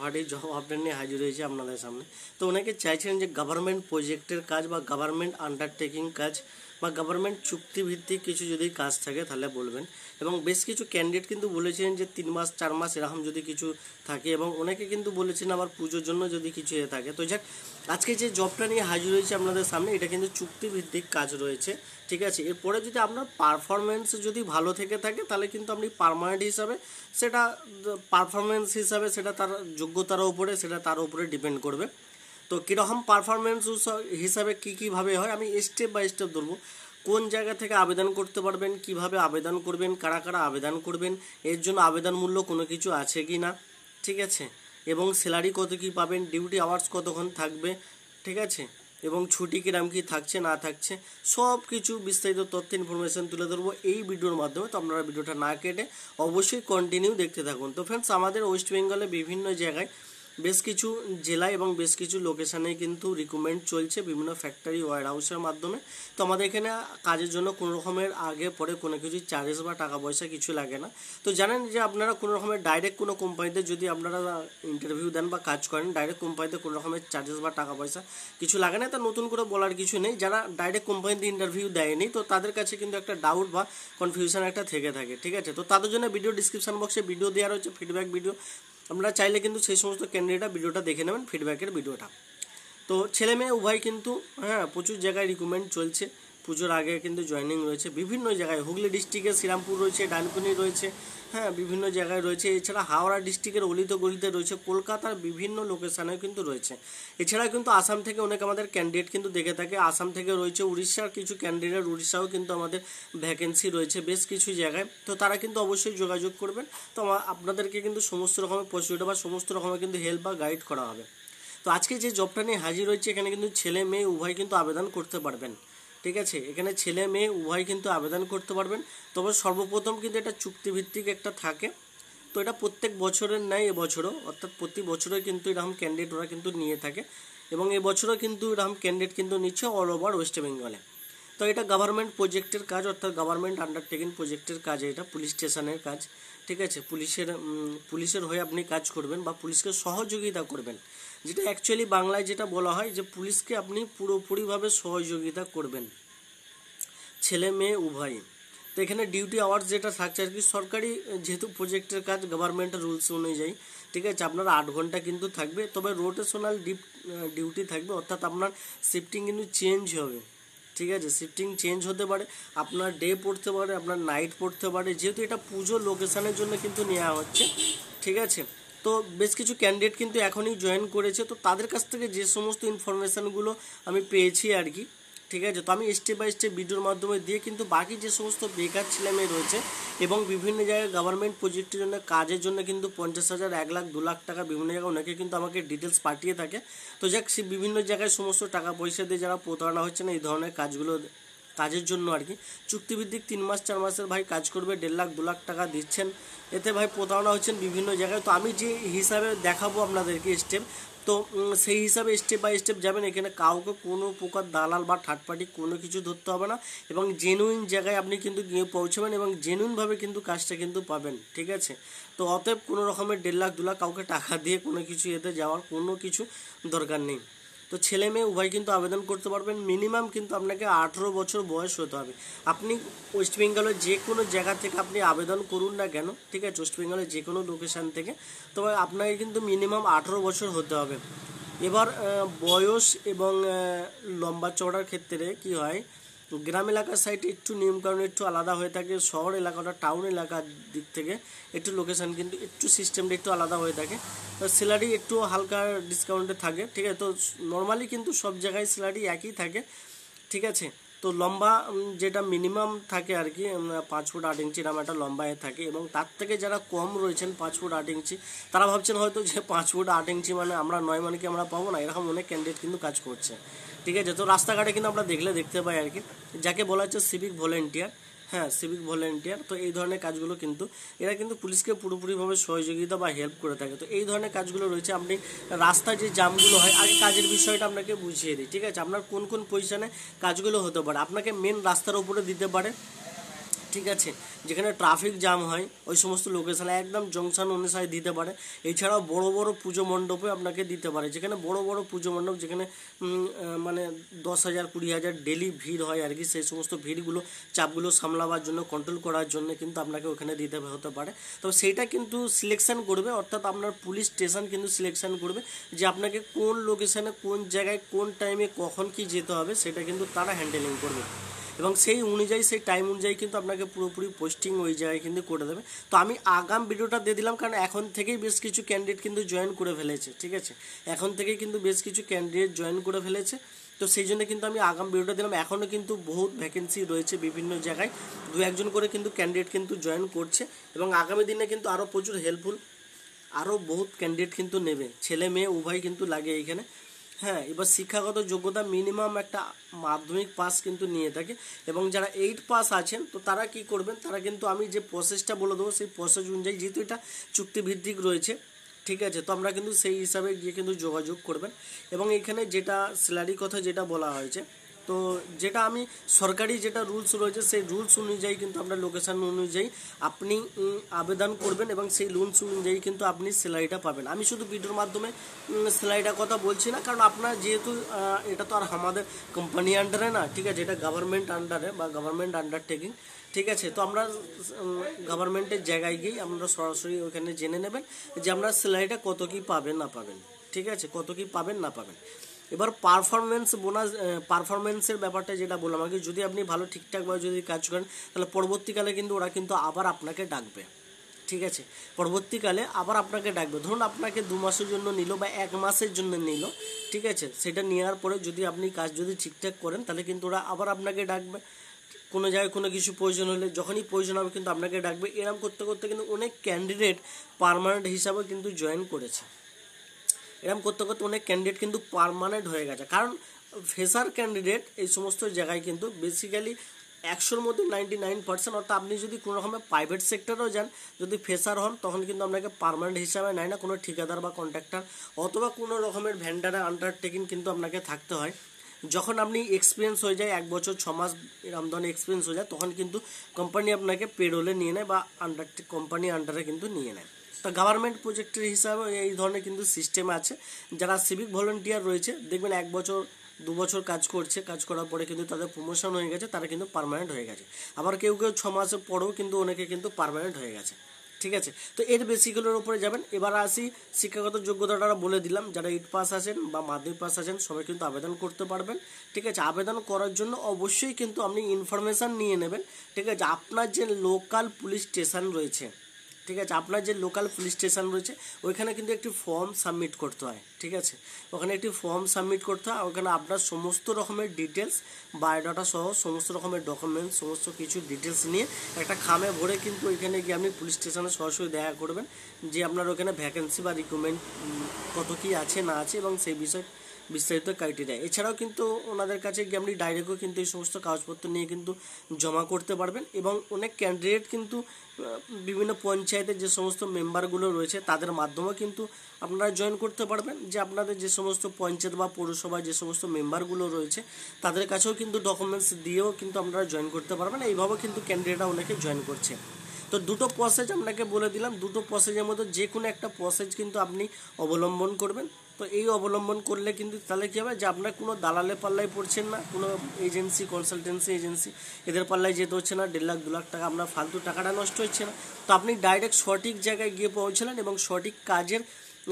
ফাটাফাটি job update নিয়ে হাজির হয়েছে আপনাদের সামনে। তো অনেকে চাইছেন যে গভর্নমেন্ট প্রজেক্টের কাজ বা গভর্নমেন্ট আন্ডারটেকিং কাজ বা গভর্নমেন্ট চুক্তিভিত্তিক কিছু যদি কাজ থাকে তাহলে বলবেন। এবং বেশ কিছু ক্যান্ডিডেট কিন্তু বলেছেন যে 3 মাস 4 মাস এরকম যদি কিছু থাকে, এবং অনেকে কিন্তু বলেছেন আবার পুজোর জন্য যদি কিছু থাকে। তো যাক, আজকে যে জবটা নিয়ে হাজির হয়েছে আপনাদের সামনে, এটা কিন্তু চুক্তিভিত্তিক কাজ রয়েছে, ঠিক আছে। এরপরে যদি আপনার পারফরমেন্স যদি ভালো থেকে থাকে তাহলে কিন্তু আপনি পার্মানেন্ট হিসাবে সেটা পারফরমেন্স হিসাবে সেটা তার যোগ্যতার উপরে সেটা তার উপরে ডিপেন্ড করবে। তো কীরকম পারফরমেন্স হিসাবে কীভাবে হয় আমি স্টেপ বাই স্টেপ ধরবো। কোন জায়গা থেকে আবেদন করতে পারবেন, কিভাবে আবেদন করবেন, কারা কারা আবেদন করবেন, এর জন্য আবেদন মূল্য কোনো কিছু আছে কি না, ঠিক আছে, এবং স্যালারি কত কী পাবেন, ডিউটি আওয়ার্স কতক্ষণ থাকবে, ঠিক আছে, এবং ছুটি কিরাম কি থাকছে না থাকছে, সব কিছু বিস্তারিত তথ্য ইনফরমেশন তুলে ধরবো এই ভিডিওর মাধ্যমে। তো আপনারা ভিডিওটা না কেটে অবশ্যই কন্টিনিউ দেখতে থাকুন। তো ফ্রেন্ডস, আমাদের ওয়েস্ট বেঙ্গলে বিভিন্ন জায়গায় বেশ কিছু জেলায় এবং বেশ কিছু লোকেশানে কিন্তু রিক্রুটমেন্ট চলছে বিভিন্ন ফ্যাক্টরি ওয়্যার হাউসের মাধ্যমে। তো আমাদের এখানে কাজের জন্য কোনো রকমের আগে পরে কোনো কিছু চার্জেস বা টাকা পয়সা কিছু লাগে না। তো জানেন যে আপনারা কোনো রকমের ডাইরেক্ট কোনো কোম্পানিতে যদি আপনারা ইন্টারভিউ দেন বা কাজ করেন, ডাইরেক্ট কোম্পানিতে কোনো রকমের চার্জেস বা টাকা পয়সা কিছু লাগে না। তা নতুন করে বলার কিছু নেই। যারা ডাইরেক্ট কোম্পানিতে ইন্টারভিউ দেয়নি তো তাদের কাছে কিন্তু একটা ডাউট বা কনফিউশন একটা থেকে থাকে, ঠিক আছে। তো তাদের জন্য ভিডিও ডিসক্রিপশন বক্সে ভিডিও দেওয়া রয়েছে, ফিডব্যাক ভিডিও। আপনারা চাইলে কিন্তু সেই সমস্ত ক্যান্ডিডেটরা ভিডিওটা দেখে নেবেন, ফিডব্যাকের ভিডিওটা। তো ছেলে মেয়ে উভয় কিন্তু প্রচুর জায়গায় রিক্রুটমেন্ট চলছে। পুজোর আগে কিন্তু জয়েনিং রয়েছে বিভিন্ন জায়গায়। হুগলি ডিস্ট্রিক্টে শ্রীরামপুর রয়েছে, ডানকুনি রয়েছে, বিভিন্ন জায়গায় রয়েছে। এছাড়া হাওড়া ডিস্ট্রিক্টের অলিত গলিতে রয়েছে, কলকাতার বিভিন্ন লোকেশানেও কিন্তু রয়েছে। এছাড়া কিন্তু আসাম থেকে অনেক আমাদের ক্যান্ডিডেট কিন্তু দেখে থাকে। আসাম থেকে রয়েছে, উড়িষ্যার কিছু ক্যান্ডিডেট, উড়িষ্যাও কিন্তু আমাদের ভ্যাকেন্সি রয়েছে বেশ কিছু জায়গায়। তো তারা কিন্তু অবশ্যই যোগাযোগ করবেন। তো আপনাদেরকে কিন্তু সমস্ত রকমের পরিষেবা বা সমস্ত রকমের কিন্তু হেল্প বা গাইড করা হবে। তো আজকে যে জবটা নিয়ে হাজির হয়েছে এখানে কিন্তু ছেলে মেয়ে উভয় কিন্তু আবেদন করতে পারবেন, ঠিক আছে। এখানে ছেলে মেয়ে উভয় কিন্তু আবেদন করতে পারবেন। তবে সর্বপ্রথম কিন্তু এটা চুক্তিভিত্তিক একটা থাকে। তো এটা প্রত্যেক বছরের ন্যায় এবছরও, অর্থাৎ প্রতি বছরে কিন্তু এরকম ক্যান্ডিডেট ওরা কিন্তু নিয়ে থাকে, এবং এবছরও কিন্তু এরকম ক্যান্ডিডেট কিন্তু নিচ্ছে অল ওভার ওয়েস্ট বেঙ্গলে। তো এটা গভর্নমেন্ট প্রজেক্টের কাজ, অর্থাৎ গভর্নমেন্ট আন্ডারটেকিং প্রজেক্টের কাজ, এটা পুলিশ স্টেশনের কাজ, ঠিক আছে। পুলিশের হয়ে আপনি কাজ করবেন বা পুলিশকে সহযোগিতা করবেন, যেটা অ্যাকচুয়ালি বাংলায় যেটা বলা হয় যে পুলিশকে আপনি পুরোপুরিভাবে সহযোগিতা করবেন, ছেলে মেয়ে উভয়। তো এখানে ডিউটি আওয়ার্স যেটা থাকছে আর কি, সরকারি যেহেতু প্রজেক্টের কাজ গভর্নমেন্টের রুলস অনুযায়ী, ঠিক আছে, আপনার 8 ঘন্টা কিন্তু থাকবে। তবে রোটেশনাল ডিউটি থাকবে, অর্থাৎ আপনার শিফটিং কিন্তু চেঞ্জ হবে, ঠিক আছে। শিফটিং চেঞ্জ হতে পারে, আপনার ডে পড়তে পারে, আপনার নাইট পড়তে পারে, যেহেতু এটা পুজো লোকেশানের জন্য কিন্তু নেওয়া হচ্ছে, ঠিক আছে। তো বেশ কিছু ক্যান্ডিডেট কিন্তু এখনই জয়েন করেছে। তো তাদের কাছ থেকে যে সমস্ত ইনফরমেশানগুলো আমি পেয়েছি আর কি, ঠিক আছে। তো আমি স্টেপ বাই স্টেপ ভিডিওর মাধ্যমে দিয়ে কিন্তু বাকি যে সমস্ত বেকার ছেলেমেয়ে রয়েছে এবং বিভিন্ন জায়গায় গভর্নমেন্ট প্রজেক্টের জন্য কাজের জন্য কিন্তু 50,000, 1 লাখ, 2 লাখ টাকা বিভিন্ন জায়গায় অনেকে কিন্তু আমাকে ডিটেলস পাঠিয়ে থাকে। তো যাক, সে বিভিন্ন জায়গায় সমস্ত টাকা পয়সা দিয়ে যারা প্রতারণা হচ্ছে না এই ধরনের কাজের জন্য আর কি, চুক্তিভিত্তিক 3 মাস 4 মাসের ভাই কাজ করবে, 1.5 লাখ 2 লাখ টাকা দিচ্ছেন, এতে ভাই প্রতারণা হচ্ছেন বিভিন্ন জায়গায়। তো আমি যে হিসাবে দেখাবো আপনাদেরকে স্টেপ, তো সেই হিসাবে স্টেপ বাই স্টেপ যাবেন। এখানে কাউকে কোনো প্রকার দালাল বা থার্ড পার্টি কোনো কিছু ধরতে হবে না, এবং জেনুইন জায়গায় আপনি কিন্তু গিয়ে পৌঁছাবেন এবং জেনুইনভাবে কিন্তু কাজটা কিন্তু পাবেন, ঠিক আছে। তো অতএব কোনো রকমের 1.5 লাখ 2 লাখ কাউকে টাকা দিয়ে কোনো কিছু এতে যাওয়ার কোনো কিছু দরকার নেই। তো ছেলে মেয়ে উভয় কিন্তু আবেদন করতে পারবেন। মিনিমাম কিন্তু আপনাকে 18 বছর বয়স হতে হবে। আপনি ওয়েস্ট বেঙ্গলের যে কোনো জায়গা থেকে আপনি আবেদন করুন না কেন, ঠিক আছে, ওয়েস্ট বেঙ্গলের যে কোনো লোকেশান থেকে, তবে আপনাকে কিন্তু মিনিমাম 18 বছর হতে হবে। এবার বয়স এবং লম্বা চওড়ার ক্ষেত্রে কি হয়, গ্রাম এলাকার সাইডে একটু নিয়মকানুন একটু আলাদা হয়ে থাকে, শহর এলাকাটা টাউন এলাকার দিক থেকে একটু লোকেশান কিন্তু একটু সিস্টেমটা একটু আলাদা হয়ে থাকে। তো স্যালারি একটু হালকা ডিসকাউন্টে থাকে, ঠিক আছে। তো নর্মালি কিন্তু সব জায়গায় স্যালারি একই থাকে, ঠিক আছে। তো লম্বা যেটা মিনিমাম থাকে আর কি 5 ফুট 8 ইঞ্চি এরকম একটা লম্বা থাকে, এবং তার থেকে যারা কম রয়েছেন 5 ফুট 8 ইঞ্চি, তারা ভাবছেন হয়তো যে 5 ফুট 8 ইঞ্চি মানে আমরা 9 মানে কি আমরা পাবো না, এরকম অনেক ক্যান্ডিডেট কিন্তু কাজ করছে, ঠিক আছে। তো রাস্তাঘাটে কিন্তু আমরা দেখতে পাই আর কি, যাকে বলা হচ্ছে সিভিক ভলেন্টিয়ার, সিভিক ভলেন্টিয়ার। তো এই ধরনের কাজগুলো কিন্তু এরা কিন্তু পুলিশকে পুরোপুরিভাবে সহযোগিতা বা হেল্প করে থাকে। তো এই ধরনের কাজগুলো রয়েছে। আপনি রাস্তায় যে জামগুলো হয়, আগে কাজের বিষয়টা আপনাকে বুঝিয়ে দিই, ঠিক আছে। আপনার কোন কোন পজিশনে কাজগুলো হতে পারে, আপনাকে মেন রাস্তার উপরে দিতে পারে, ঠিক আছে, যেখানে ট্রাফিক জ্যাম হয় ওই সমস্ত লোকেশানে একদম জংশন অনুসারে দিতে পারে। এছাড়াও বড় বড় পুজো মণ্ডপে আপনাকে দিতে পারে, যেখানে বড় বড় পুজো মণ্ডপ যেখানে মানে 10,000 20,000 ডেলি ভিড় হয় আর কি, সেই সমস্ত ভিড়গুলো চাপগুলো সামলাবার জন্য, কন্ট্রোল করার জন্য কিন্তু আপনাকে ওখানে দিতে হতে পারে। তো সেইটা কিন্তু সিলেকশন করবে, অর্থাৎ আপনার পুলিশ স্টেশন কিন্তু সিলেকশন করবে যে আপনাকে কোন লোকেশানে, কোন জায়গায়, কোন টাইমে, কখন কি যেতে হবে, সেটা কিন্তু তারা হ্যান্ডেলিং করবে এবং সেই অনুযায়ী, সেই টাইম অনুযায়ী কিন্তু আপনাকে পুরোপুরি পোস্টিং ওই জায়গায় কিন্তু করে দেবে। তো আমি আগাম ভিডিওটা দিয়ে দিলাম, কারণ এখন থেকেই বেশ কিছু ক্যান্ডিডেট কিন্তু জয়েন করে ফেলেছে। ঠিক আছে, এখন থেকেই কিন্তু বেশ কিছু ক্যান্ডিডেট জয়েন করে ফেলেছে, তো সেই জন্য কিন্তু আমি আগাম ভিডিওটা দিলাম। এখনও কিন্তু বহুত ভ্যাকেন্সি রয়েছে বিভিন্ন জায়গায়, 2-1 করে কিন্তু ক্যান্ডিডেট কিন্তু জয়েন করছে এবং আগামী দিনে কিন্তু আরও প্রচুর হেল্পফুল, আরও বহুত ক্যান্ডিডেট কিন্তু নেবে, ছেলে মেয়ে উভয় কিন্তু লাগে এইখানে। হ্যাঁ, এবার শিক্ষাগত যোগ্যতা মিনিমাম একটা মাধ্যমিক পাস কিন্তু নিয়ে থাকে এবং যারা 8 পাস আছেন তো তারা কি করবেন, তারা কিন্তু আমি যে প্রসেসটা বলে দেবো সেই প্রসেস অনুযায়ী, যেহেতু এটা চুক্তিভিত্তিক রয়েছে, ঠিক আছে, তো আমরা কিন্তু সেই হিসাবে গিয়ে কিন্তু যোগাযোগ করবেন। এবং এখানে যেটা স্যালারি কথা যেটা বলা হয়েছে, তো যেটা আমি সরকারি যেটা রুলস রয়েছে সেই রুলস অনুযায়ী কিন্তু আপনার লোকেশান অনুযায়ী আপনি আবেদন করবেন এবং সেই রুলস অনুযায়ী কিন্তু আপনি স্যালারিটা পাবেন। আমি শুধু ভিডিওর মাধ্যমে স্যালারিটার কথা বলছি না, কারণ আপনার যেহেতু এটা তো আর আমাদের কোম্পানি আন্ডারে না, ঠিক আছে, এটা গভর্নমেন্ট আন্ডারে বা গভর্নমেন্ট আন্ডারটেকিং। ঠিক আছে, তো আমরা গভর্নমেন্টের জায়গায় গিয়ে আমরা সরাসরি ওখানে জেনে নেবেন যে আপনার স্যালারিটা কত কী পাবেন না পাবেন। ঠিক আছে, কত কী পাবেন না পাবেন। এবার পারফরমেন্স বোনাস, পারফরমেন্সের ব্যাপারটা যেটা বললাম আগে, যদি আপনি ভালো ঠিকঠাকভাবে যদি কাজ করেন তাহলে পরবর্তীকালে কিন্তু ওরা কিন্তু আবার আপনাকে ডাকবে। ঠিক আছে, পরবর্তীকালে আবার আপনাকে ডাকবে। ধরুন আপনাকে 2 মাসের জন্য নিল বা 1 মাসের জন্য নিল, ঠিক আছে, সেটা নেওয়ার পরে যদি আপনি কাজ যদি ঠিকঠাক করেন তাহলে কিন্তু ওরা আবার আপনাকে ডাকবে। কোনো জায়গায় কোনো কিছু প্রয়োজন হলে, যখনই প্রয়োজন হবে কিন্তু আপনাকে ডাকবে। এরকম করতে করতে কিন্তু অনেক ক্যান্ডিডেট পার্মানেন্ট হিসাবে কিন্তু জয়েন করেছে। এরকম করতে করতে অনেক ক্যান্ডিডেট কিন্তু পার্মানেন্ট হয়ে গেছে, কারণ ফ্রেশার ক্যান্ডিডেট এই সমস্ত জায়গায় কিন্তু বেসিক্যালি 100-র মধ্যে 99%, অর্থাৎ আপনি যদি কোনো রকমের প্রাইভেট সেক্টরেও যান, যদি ফ্রেশার হন তখন কিন্তু আপনাকে পার্মানেন্ট হিসাবে নেয় না, কোনো ঠিকাদার বা কন্ট্রাক্টর অথবা কোনো রকমের ভেন্ডারে আন্ডারটেকিং কিন্তু আপনাকে থাকতে হয়। যখন আপনি এক্সপিরিয়েন্স হয়ে যায় 1 বছর 6 মাস এরকম ধরনের এক্সপিরিয়েন্স হয়ে যায়, তখন কিন্তু কোম্পানি আপনাকে পেরোলে নিয়ে নেয় বা কোম্পানি আন্ডারে কিন্তু নিয়ে নেয়। তো গভর্নমেন্ট প্রজেক্টের হিসাবে এই ধরনের কিন্তু সিস্টেম আছে। যারা সিভিক ভলেন্টিয়ার রয়েছে দেখবেন 1 বছর 2 বছর কাজ করছে, কাজ করার পরে কিন্তু তাদের প্রমোশন হয়ে গেছে, তারা কিন্তু পার্মানেন্ট হয়ে গেছে। আবার কেউ কেউ 6 মাসের পরেও কিন্তু অনেকে কিন্তু পার্মানেন্ট হয়ে গেছে। ঠিক আছে, তো এর বেসিকগুলোর উপরে যাবেন। এবার আসি শিক্ষাগত যোগ্যতাটা বলে দিলাম, যারা 8 পাস আছেন বা মাধ্যমিক পাস আছেন সবাই কিন্তু আবেদন করতে পারবেন। ঠিক আছে, আবেদন করার জন্য অবশ্যই কিন্তু আপনি ইনফরমেশান নিয়ে নেবেন। ঠিক আছে, আপনার যে লোকাল পুলিশ স্টেশন রয়েছে, ঠিক আছে, আপনার যে লোকাল পুলিশ স্টেশন রয়েছে ওইখানে কিন্তু একটি ফর্ম সাবমিট করতে হয়। ঠিক আছে, ওখানে একটি ফর্ম সাবমিট করতে হয়, ওখানে আপনার সমস্ত রকমের ডিটেলস, বায়োডাটা সহ সমস্ত রকমের ডকুমেন্টস, সমস্ত কিছু ডিটেলস নিয়ে একটা খামে ভরে কিন্তু ওইখানে গিয়ে আপনি পুলিশ স্টেশনে সরাসরি দেখা করবেন যে আপনার ওখানে ভ্যাকেন্সি বা রিক্রুটমেন্ট কত কী আছে না আছে এবং সেই বিষয়ে বিস্তারিত ক্রাইটেরিয়া। এছাড়াও কিন্তু ওনাদের কাছে গিয়ে আপনি ডাইরেক্টও কিন্তু এই সমস্ত কাগজপত্র নিয়ে কিন্তু জমা করতে পারবেন। এবং অনেক ক্যান্ডিডেট কিন্তু বিভিন্ন পঞ্চায়েতের যে সমস্ত মেম্বারগুলো রয়েছে তাদের মাধ্যমেও কিন্তু আপনারা জয়েন করতে পারবেন, যে আপনাদের যে সমস্ত পঞ্চায়েত বা পৌরসভায় যে সমস্ত মেম্বারগুলো রয়েছে তাদের কাছেও কিন্তু ডকুমেন্টস দিয়েও কিন্তু আপনারা জয়েন করতে পারবেন। এইভাবেও কিন্তু ক্যান্ডিডেটরা অনেকে জয়েন করছে। তো দুটো প্রসেস আপনাকে বলে দিলাম, দুটো প্রসেসের মধ্যে যে কোনো একটা প্রসেস কিন্তু আপনি অবলম্বন করবেন। তো এই অবলম্বন করলে কিন্তু তাহলে কী হবে যে আপনার কোনো দালালে পাল্লায় পড়ছেন না, কোনো এজেন্সি, কনসালটেন্সি এজেন্সি এদের পাল্লায় যেতে হচ্ছে না, 1.5 লাখ 2 লাখ টাকা আপনার ফালতু টাকাটা নষ্ট হচ্ছে না। তো আপনি ডাইরেক্ট সঠিক জায়গায় গিয়ে পৌঁছলেন এবং সঠিক কাজের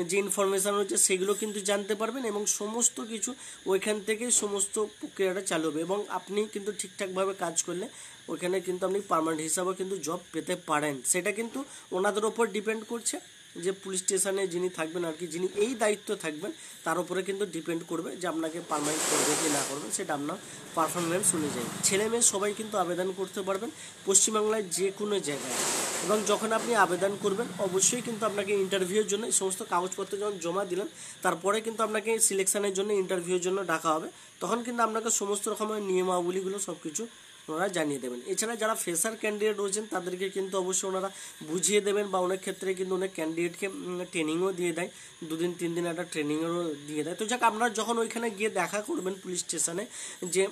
যে ইনফরমেশান রয়েছে সেগুলো কিন্তু জানতে পারবেন এবং সমস্ত কিছু ওইখান থেকেই সমস্ত প্রক্রিয়াটা চালু হবে এবং আপনি কিন্তু ঠিকঠাকভাবে কাজ করলে ওইখানে কিন্তু আপনি পার্মানেন্ট হিসাবেও কিন্তু জব পেতে পারেন। সেটা কিন্তু ওনাদের ওপর ডিপেন্ড করছে, যে পুলিশ স্টেশনে যিনি থাকবেন আর কি, যিনি এই দায়িত্ব থাকবেন তার উপরে কিন্তু ডিপেন্ড করবে যে আপনাকে পার্মানেন্ট করবে কি না করবে, সেটা আপনার পারফরমেন্স অনুযায়ী। ছেলে মেয়ে সবাই কিন্তু আবেদন করতে পারবেন পশ্চিমবাংলায় যে কোনো জায়গায়। এবং যখন আপনি আবেদন করবেন অবশ্যই কিন্তু আপনাকে ইন্টারভিউর জন্য এই সমস্ত কাগজপত্র যখন জমা দিলেন তারপরে কিন্তু আপনাকে সিলেকশনের জন্য ইন্টারভিউর জন্য ডাকা হবে, তখন কিন্তু আপনাকে সমস্ত রকমের নিয়মাবলীগুলো সব কিছু ওনারা জানিয়ে দেবেন। এছাড়া যারা ফ্রেশার ক্যান্ডিডেট রয়েছেন তাদেরকে কিন্তু অবশ্যই ওনারা বুঝিয়ে দেবেন বা অনেক ক্ষেত্রে কিন্তু অনেক ক্যান্ডিডেটকে ট্রেনিংও দিয়ে দেয়, 2 দিন 3 দিন একটা ট্রেনিংও দিয়ে দেয়। তো যাক, আপনারা যখন ওইখানে গিয়ে দেখা করবেন পুলিশ স্টেশনে যে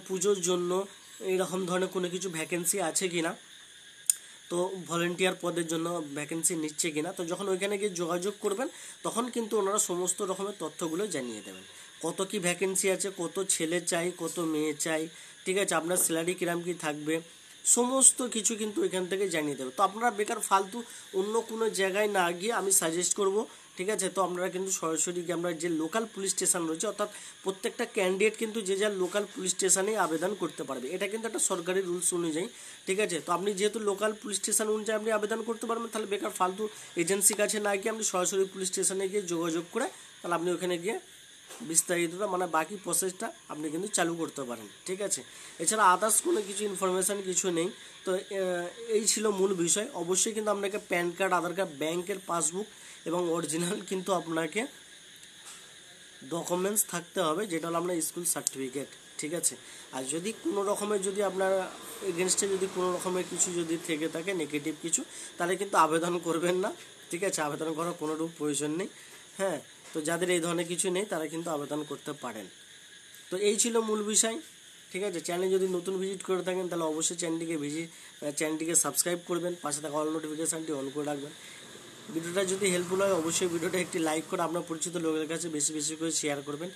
পুজোর জন্য এইরকম ধরনের কোনো কিছু ভ্যাকেন্সি আছে কি না, তো ভলেন্টিয়ার পদের জন্য ভ্যাকেন্সি নিচ্ছে কিনা। তো যখন ওইখানে গিয়ে যোগাযোগ করবেন তখন কিন্তু ওনারা সমস্ত রকমের তথ্যগুলো জানিয়ে দেবেন, কত কি ভ্যাকেন্সি আছে, কত ছেলে চাই, কত মেয়ে চাই, ঠিক আছে, আপনার স্যালারি কিরাম কি থাকবে, সমস্ত কিছু কিন্তু এখান থেকে জানিয়ে দেবে। তো আপনারা বেকার ফালতু অন্য কোনো জায়গায় না গিয়ে আমি সাজেস্ট করব, ঠিক আছে, তো আপনারা কিন্তু সরাসরি গিয়ে আমরা যে লোকাল পুলিশ স্টেশন রয়েছে, অর্থাৎ প্রত্যেকটা ক্যান্ডিডেট কিন্তু যে যার লোকাল পুলিশ স্টেশনেই আবেদন করতে পারবে, এটা কিন্তু একটা সরকারি রুলস অনুযায়ী, ঠিক আছে। তো আপনি যেহেতু লোকাল পুলিশ স্টেশন অনুযায়ী আপনি আবেদন করতে পারবেন, তাহলে বেকার ফালতু এজেন্সির কাছে না গিয়ে আপনি সরাসরি পুলিশ স্টেশনে গিয়ে যোগাযোগ করে তাহলে আপনি ওখানে গিয়ে বিস্তারিতটা মানে বাকি প্রসেসটা আপনি কিন্তু চালু করতে পারেন, ঠিক আছে। এছাড়া আদার্স কোনো কিছু ইনফরমেশান কিছু নেই। তো এই ছিল মূল বিষয়। অবশ্যই কিন্তু আপনাকে প্যান কার্ড, আধার কার্ড, ব্যাংকের পাসবুক এবং অরিজিনাল কিন্তু আপনাকে ডকুমেন্টস থাকতে হবে, যেটা হলো আপনার স্কুল সার্টিফিকেট, ঠিক আছে। আর যদি কোনো রকমের যদি আপনার এগেনস্টে যদি কোনো রকমের কিছু যদি থেকে থাকে নেগেটিভ কিছু, তাহলে কিন্তু আবেদন করবেন না, ঠিক আছে, আবেদন করার কোনোরূপ প্রয়োজন নেই। হ্যাঁ, তো যাদের এই ধরনের কিছু নেই তারা কিন্তু আবেদন করতে পারেন। তো এই ছিল মূল বিষয়, ঠিক আছে। চ্যানেল যদি নতুন ভিজিট করে থাকেন তাহলে অবশ্যই চ্যানেলটিকে সাবস্ক্রাইব করবেন, পাশে থাকা অল নোটিফিকেশানটি অন করে রাখবেন। ভিডিওটা যদি হেল্পফুল হয় অবশ্যই ভিডিওটা একটি লাইক করে আপনার পরিচিত লোকের কাছে বেশি বেশি করে শেয়ার করবেন।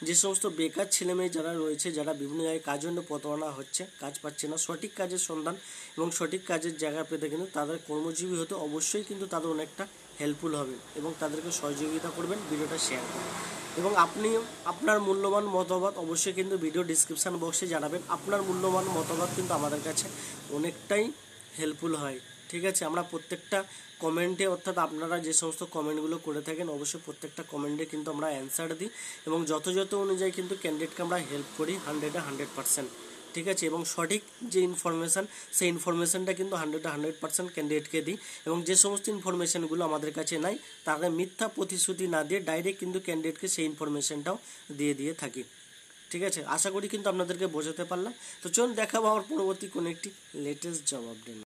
যে সমস্ত বেকার ছেলেমেয়ে যারা রয়েছে, যারা বিভিন্ন জায়গায় কাজ জন্য প্রতারণা হচ্ছে, কাজ পাচ্ছে না, সঠিক কাজের সন্ধান এবং সঠিক কাজের জায়গা পেতে কিন্তু তাদের কর্মজীবী হতে অবশ্যই কিন্তু তাদের অনেকটা হেল্পফুল হবে এবং তাদেরকে সহযোগিতা করবেন, ভিডিওটা শেয়ার করবেন। এবং আপনি আপনার মূল্যবান মতামত অবশ্যই কিন্তু ভিডিও ডিসক্রিপশান বক্সে জানাবেন। আপনার মূল্যবান মতামত কিন্তু আমাদের কাছে অনেকটাই হেল্পফুল হয়, ঠিক আছে। আমরা প্রত্যেকটা কমেন্টে, অর্থাৎ আপনারা যে সমস্ত কমেন্টগুলো করে থাকেন অবশ্যই প্রত্যেকটা কমেন্টে কিন্তু আমরা অ্যান্সার দিই এবং যথাযথ অনুযায়ী কিন্তু ক্যান্ডিডেটকে আমরা হেল্প করি 100%, ঠিক আছে। এবং সঠিক যে ইনফরমেশান সেই ইনফরমেশানটা কিন্তু 100% ক্যান্ডিডেটকে দিই এবং যে সমস্ত ইনফরমেশানগুলো আমাদের কাছে নাই তাকে মিথ্যা প্রতিশ্রুতি না দিয়ে ডাইরেক্ট কিন্তু ক্যান্ডিডেটকে সেই ইনফরমেশানটাও দিয়ে থাকি, ঠিক আছে। আশা করি কিন্তু আপনাদেরকে বোঝাতে পারলাম। তো চলুন দেখাবো আমার পরবর্তী কোনো একটি লেটেস্ট জব আপডেট।